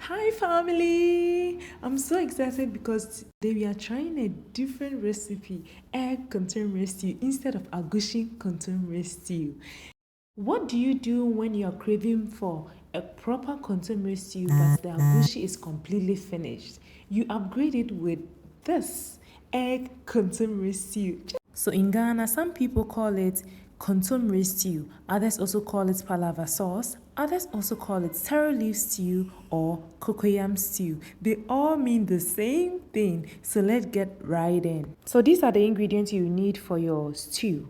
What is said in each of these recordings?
Hi family! I'm so excited because today we are trying a different recipe, egg kontomire stew instead of Agushie kontomire stew. What do you do when you are craving for a proper kontomire stew but the Agushie is completely finished? You upgrade it with this egg kontomire stew. So in Ghana, some people call it kontomire stew. Others also call it palava sauce. Others also call it taro leaf stew or cocoyam stew. They all mean the same thing. So let's get right in. So these are the ingredients you need for your stew.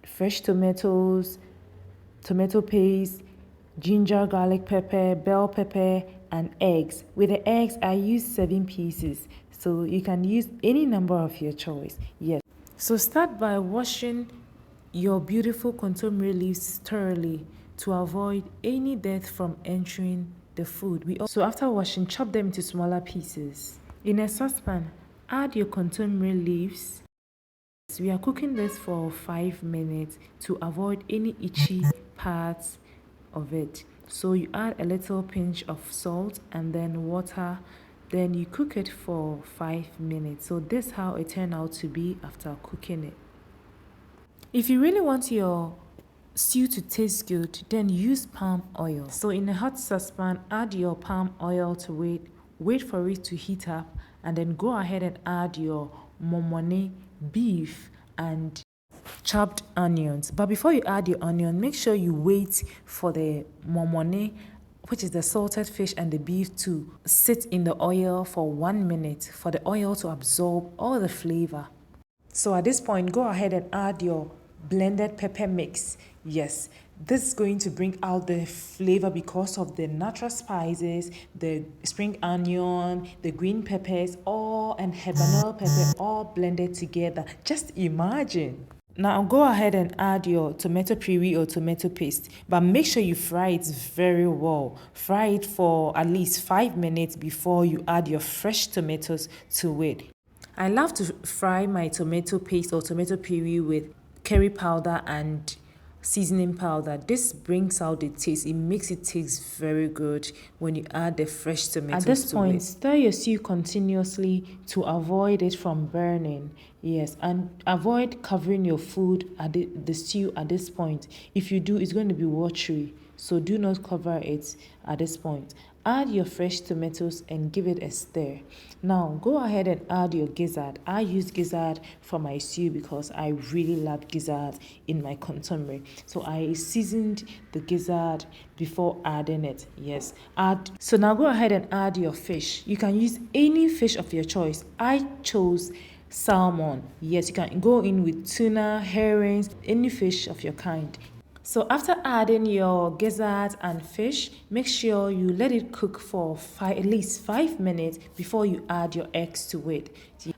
Fresh tomatoes, tomato paste, ginger, garlic pepper, bell pepper, and eggs. With the eggs, I use 7 pieces. So you can use any number of your choice. Yes. So start by washing your beautiful kontomire leaves thoroughly to avoid any dirt from entering the food. So after washing, chop them into smaller pieces. In a saucepan, add your kontomire leaves. We are cooking this for 5 minutes to avoid any itchy parts of it. So you add a little pinch of salt and then water. Then you cook it for 5 minutes. So this is how it turned out to be after cooking it. If you really want your stew to taste good, then use palm oil. So in a hot saucepan, add your palm oil to it, wait for it to heat up, and then go ahead and add your momone, beef, and chopped onions. But before you add your onion, make sure you wait for the momone, which is the salted fish, and the beef to sit in the oil for 1 minute for the oil to absorb all the flavor. So at this point, go ahead and add your blended pepper mix. Yes, this is going to bring out the flavor because of the natural spices, the spring onion, the green peppers, and habanero pepper all blended together. Just imagine. Now go ahead and add your tomato puree or tomato paste, but make sure you fry it very well. Fry it for at least 5 minutes before you add your fresh tomatoes to it. I love to fry my tomato paste or tomato puree with curry powder and seasoning powder. This brings out the taste. It makes it taste very good when you add the fresh tomatoes. At this point, stir your stew continuously to avoid it from burning. Yes, and avoid covering your food at the stew at this point. If you do, it's going to be watery. So do not cover it at this point. Add your fresh tomatoes and give it a stir. Now go ahead and add your gizzard. I use gizzard for my stew because I really love gizzard in my kontomire. So I seasoned the gizzard before adding it. Yes, so now go ahead and add your fish. You can use any fish of your choice. I chose salmon. Yes, you can go in with tuna, herrings, any fish of your kind. So after adding your gizzard and fish, make sure you let it cook for at least 5 minutes before you add your eggs to it.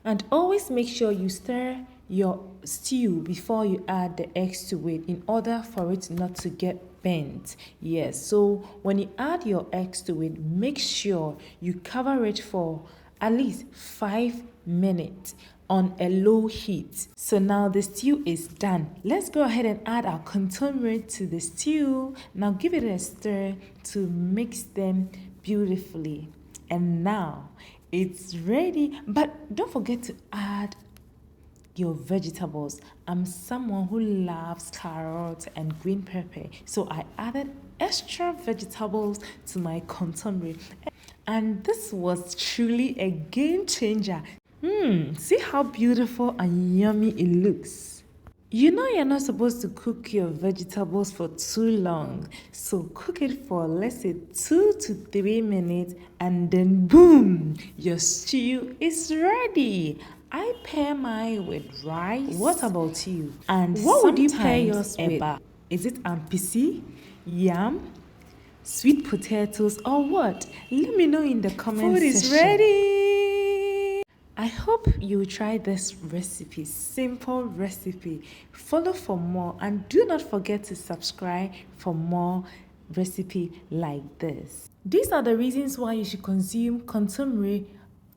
And always make sure you stir your stew before you add the eggs to it in order for it not to get burnt. Yes, so when you add your eggs to it, make sure you cover it for at least 5 minutes on a low heat. So now the stew is done. Let's go ahead and add our kontomire to the stew. Now give it a stir to mix them beautifully. And now it's ready. But don't forget to add your vegetables. I'm someone who loves carrots and green pepper, so I added extra vegetables to my kontomire, and this was truly a game changer. See how beautiful and yummy it looks. You know you're not supposed to cook your vegetables for too long, so cook it for let's say 2 to 3 minutes, and then boom, your stew is ready. I pair mine with rice. What about you? And what would you pair yours with? Is it ampisi, yam, sweet potatoes, or what? Let me know in the comment section. Food is ready. I hope you try this recipe, simple recipe. Follow for more, and do not forget to subscribe for more recipe like this. These are the reasons why you should consume kontomire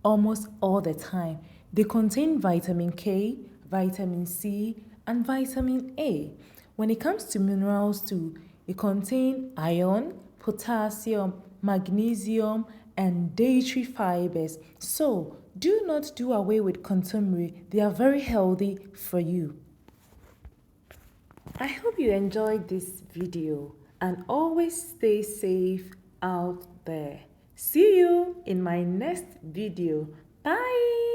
almost all the time. They contain vitamin K, vitamin C, and vitamin A. When it comes to minerals too, it contains iron, potassium, magnesium, and dietary fibers. So do not do away with kontomire. They are very healthy for you. I hope you enjoyed this video and always stay safe out there. See you in my next video. Bye.